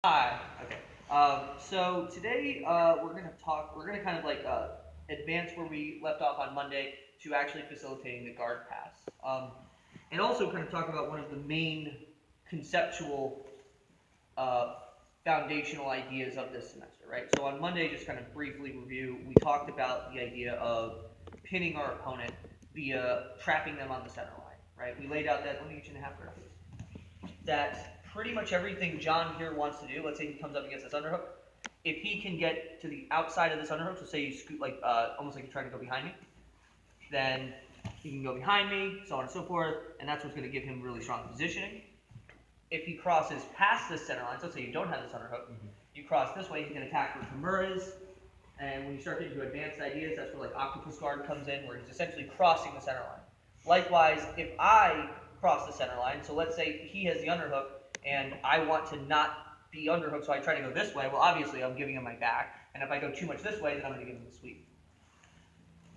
Hi. Okay. So today we're gonna kind of like advance where we left off on Monday to actually facilitating the guard pass, and also kind of talk about one of the main conceptual uh, foundational ideas of this semester, right? So on Monday, just kind of briefly review, we talked about the idea of pinning our opponent via trapping them on the center line, right? We laid out that. Let me get you in a half guard, that pretty much everything John here wants to do, let's say he comes up against this underhook, if he can get to the outside of this underhook, so say you scoot like almost like you're trying to go behind me, then he can go behind me, so on and so forth, and that's what's going to give him really strong positioning. If he crosses past this center line, so let's say you don't have this underhook, you cross this way, he can attack where Kimura is, and when you start getting to advanced ideas, that's where like Octopus Guard comes in, where he's essentially crossing the center line. Likewise, if I cross the center line, so let's say he has the underhook, and I want to not be underhook, so I try to go this way, well, obviously I'm giving him my back, and if I go too much this way, then I'm going to give him the sweep.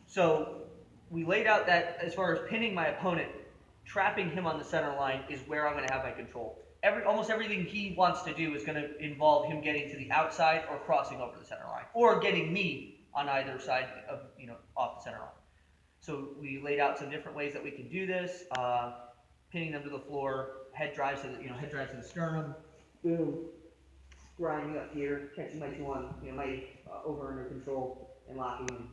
So we laid out that as far as pinning my opponent, trapping him on the center line is where I'm going to have my control. Almost everything he wants to do is going to involve him getting to the outside or crossing over the center line, or getting me on either side of, off the center line. So we laid out some different ways that we can do this, pinning them to the floor, head drives to the sternum, boom, grinding up here, catching my two on, my over under control, and locking them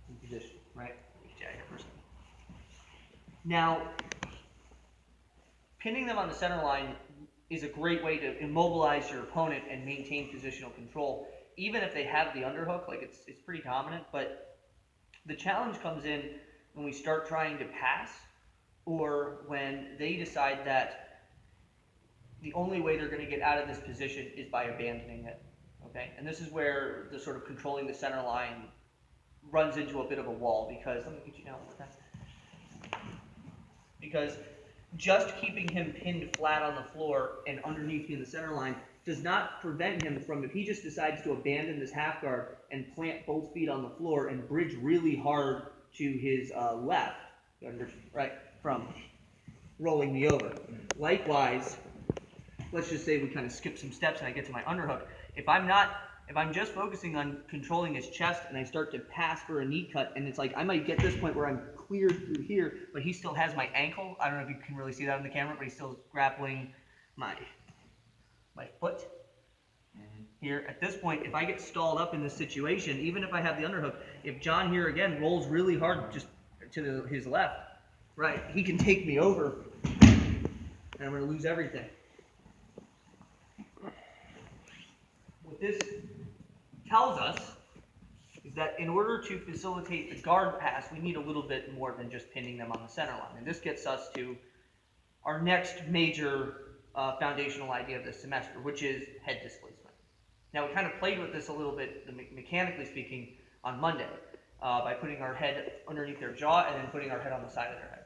in position, right? Get out here for a second. Now, pinning them on the center line is a great way to immobilize your opponent and maintain positional control, even if they have the underhook. Like it's pretty dominant, but the challenge comes in when we start trying to pass, or when they decide that the only way they're going to get out of this position is by abandoning it. Okay, and this is where the sort of controlling the center line runs into a bit of a wall, because let me get you down one more time. Because just keeping him pinned flat on the floor and underneath me in the center line does not prevent him from, if he just decides to abandon this half guard and plant both feet on the floor and bridge really hard to his left, right, from rolling me over. Likewise, let's just say we kind of skip some steps and I get to my underhook. If I'm just focusing on controlling his chest and I start to pass for a knee cut, and it's like I might get this point where I'm clear through here, but he still has my ankle. I don't know if you can really see that on the camera, but he's still grappling my foot. Here, at this point, if I get stalled up in this situation, even if I have the underhook, if John here again rolls really hard just to his left, right, he can take me over, and I'm going to lose everything. What this tells us is that in order to facilitate the guard pass, we need a little bit more than just pinning them on the center line. And this gets us to our next major foundational idea of this semester, which is head displacement. Now, we kind of played with this a little bit, mechanically speaking, on Monday by putting our head underneath their jaw and then putting our head on the side of their head.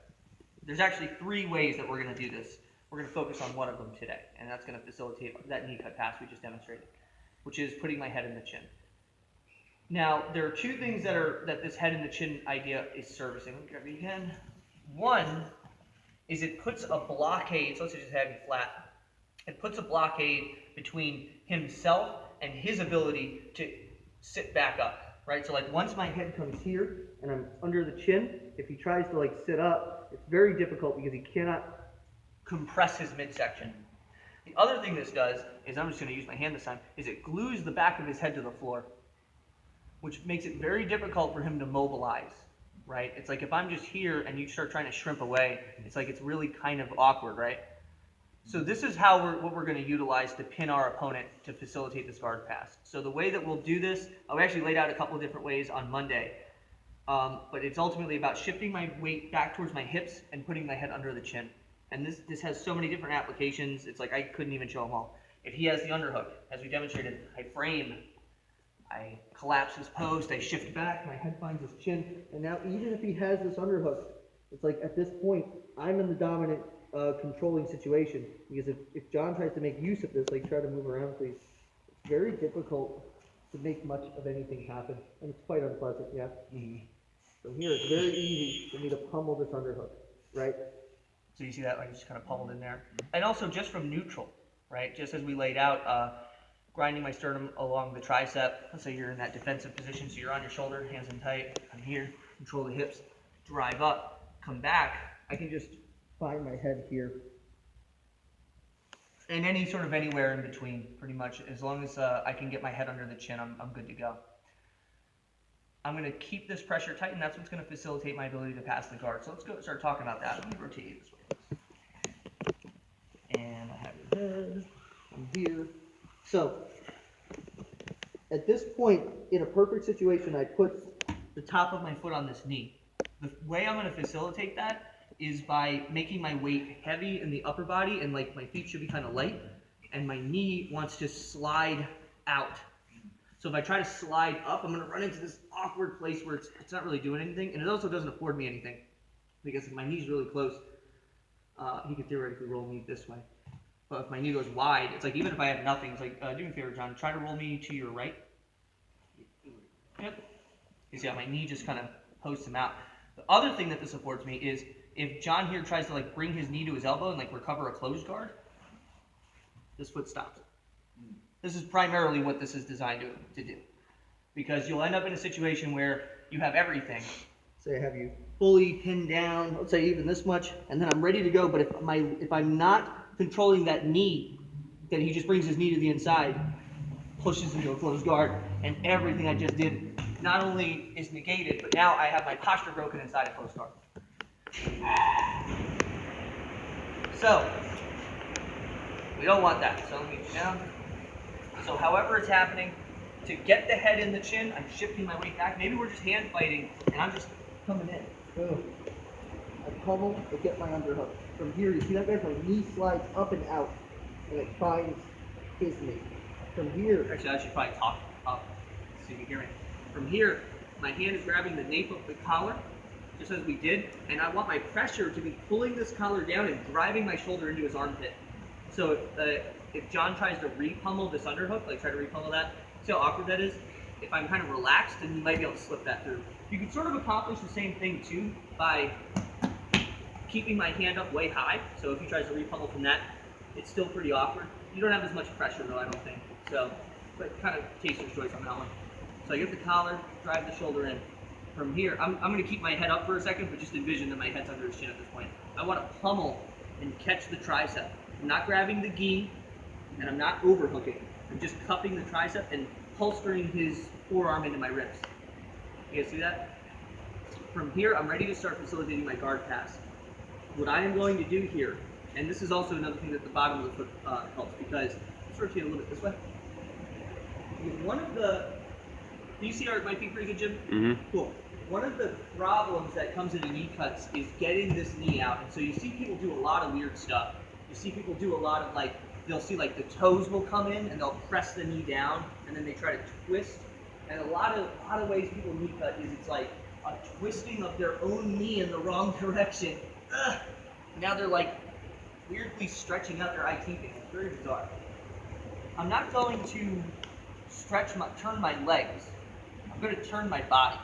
There's actually three ways that we're going to do this. We're going to focus on one of them today, and that's going to facilitate that knee cut pass we just demonstrated, which is putting my head in the chin. Now, there are two things that this head in the chin idea is servicing. Let me grab it again. One is it puts a blockade, so let's just have you flat. It puts a blockade between himself and his ability to sit back up, right? So like once my head comes here and I'm under the chin, if he tries to like sit up, it's very difficult because he cannot compress his midsection. The other thing this does is, I'm just going to use my hand this time, is it glues the back of his head to the floor, which makes it very difficult for him to mobilize, right? It's like if I'm just here and you start trying to shrimp away, it's like it's really kind of awkward, right? So this is what we're going to utilize to pin our opponent to facilitate this guard pass. So the way that we'll do this, we actually laid out a couple of different ways on Monday, but it's ultimately about shifting my weight back towards my hips and putting my head under the chin. And this has so many different applications, it's like I couldn't even show them all. If he has the underhook, as we demonstrated, I frame, I collapse his post, I shift back, my head finds his chin, and now even if he has this underhook, it's like at this point, I'm in the dominant controlling situation, because if John tries to make use of this, like try to move around, please, it's very difficult to make much of anything happen, and it's quite unpleasant, yeah? So here, it's very easy for me to pummel this underhook, right? So you see that, like, just kind of pummeled in there. And also just from neutral, right? Just as we laid out, grinding my sternum along the tricep. Let's say you're in that defensive position, so you're on your shoulder, hands in tight. I'm here, control the hips, drive up, come back. I can just find my head here. And any sort of anywhere in between, pretty much. As long as I can get my head under the chin, I'm good to go. I'm going to keep this pressure tight, and that's what's going to facilitate my ability to pass the guard. So let's go start talking about that. Let me rotate you this way. And I have your head. I'm here. So at this point, in a perfect situation, I put the top of my foot on this knee. The way I'm going to facilitate that is by making my weight heavy in the upper body, and like my feet should be kind of light, and my knee wants to slide out. So if I try to slide up, I'm going to run into this awkward place where it's not really doing anything, and it also doesn't afford me anything, because if my knee's really close, he could theoretically roll me this way. But if my knee goes wide, it's like even if I have nothing, it's like, do me a favor, John, try to roll me to your right. Yep. You see how my knee just kind of posts him out. The other thing that this affords me is if John here tries to like bring his knee to his elbow and like recover a closed guard, this foot stops it. This is primarily what this is designed to do. Because you'll end up in a situation where you have everything. Say I have you fully pinned down, let's say even this much, and then I'm ready to go, but if I'm not controlling that knee, then he just brings his knee to the inside, pushes into a closed guard, and everything I just did not only is negated, but now I have my posture broken inside a closed guard. So, we don't want that. So let me get you down. So however it's happening, to get the head in the chin, I'm shifting my weight back. Maybe we're just hand fighting, and I'm just coming in. Boom. I pummel to get my underhook. From here, you see that guy? My knee slides up and out, and it finds his knee. From here, actually, I should probably talk up so you can hear me. From here, my hand is grabbing the nape of the collar, just as we did, and I want my pressure to be pulling this collar down and driving my shoulder into his armpit. So if John tries to re-pummel this underhook, like try to re-pummel that, see how awkward that is? If I'm kind of relaxed, then you might be able to slip that through. You can sort of accomplish the same thing too by keeping my hand up way high. So if he tries to re-pummel from that, it's still pretty awkward. You don't have as much pressure though, I don't think. So, but kind of taster's choice on that one. So I get the collar, drive the shoulder in. From here, I'm going to keep my head up for a second, but just envision that my head's under his chin at this point. I want to pummel and catch the tricep. I'm not grabbing the gi, and I'm not overhooking. I'm just cupping the tricep and holstering his forearm into my ribs. You guys see that? From here, I'm ready to start facilitating my guard pass. What I am going to do here, and this is also another thing that the bottom of the foot helps, because let's rotate a little bit this way. One of the, do you see my feet pretty good, Jim? Mm-hmm. Cool. One of the problems that comes into knee cuts is getting this knee out. And so you see people do a lot of weird stuff. You see people do a lot of like, they'll see like the toes will come in and they'll press the knee down and then they try to twist. And a lot of ways people knee cut is it's like a twisting of their own knee in the wrong direction. Ugh. Now they're like weirdly stretching out their IT thing. It's very bizarre. I'm not going to turn my legs. I'm going to turn my body.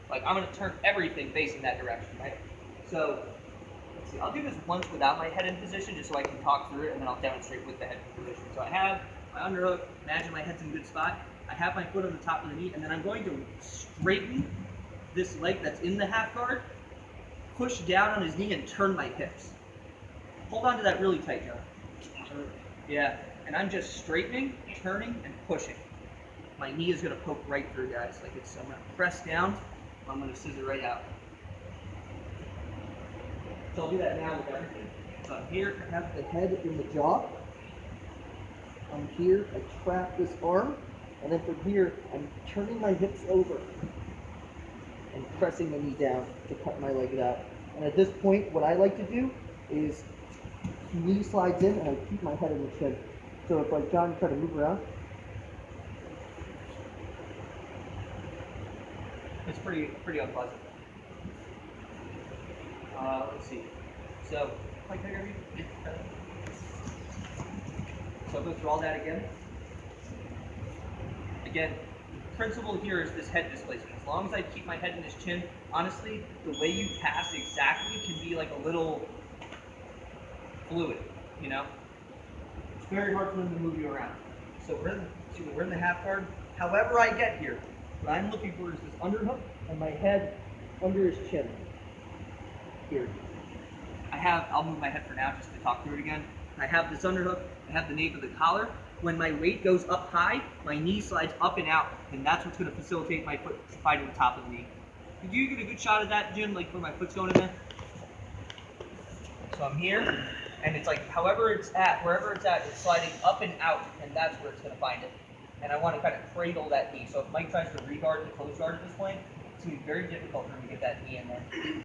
Like, I'm going to turn everything facing that direction, right? So, let's see. I'll do this once without my head in position, just so I can talk through it, and then I'll demonstrate with the head in position. So I have my underhook. Imagine my head's in a good spot. I have my foot on the top of the knee, and then I'm going to straighten this leg that's in the half guard, push down on his knee, and turn my hips. Hold on to that really tight, Joe. Yeah. And I'm just straightening, turning, and pushing. My knee is going to poke right through, guys. Like I'm going to press down. I'm going to scissor right out. So I'll do that now with everything. So I'm here, I have the head in the jaw. I'm here, I trap this arm. And then from here, I'm turning my hips over and pressing the knee down to cut my leg out. And at this point, what I like to do is knee slides in and I keep my head in the chin. So if like John try to move around, it's pretty unpleasant. Let's see. So, I'll go through all that again. Again, the principle here is this head displacement. As long as I keep my head in his chin, honestly, the way you pass exactly can be like a little fluid, you know? it's very hard for them to move you around. So we're in the half guard. However I get here, what I'm looking for is this underhook and my head under his chin. Here. I'll move my head for now just to talk through it again. I have this underhook, I have the nape of the collar. When my weight goes up high, my knee slides up and out, and that's what's going to facilitate my foot finding the top of the knee. Did you get a good shot of that, Jim, like where my foot's going in there? So I'm here, and it's like, however it's at, wherever it's at, it's sliding up and out, and that's where it's going to find it. And I want to kind of cradle that knee. So if Mike tries to re-guard the close guard at this point, it's going to be very difficult for him to get that knee in there.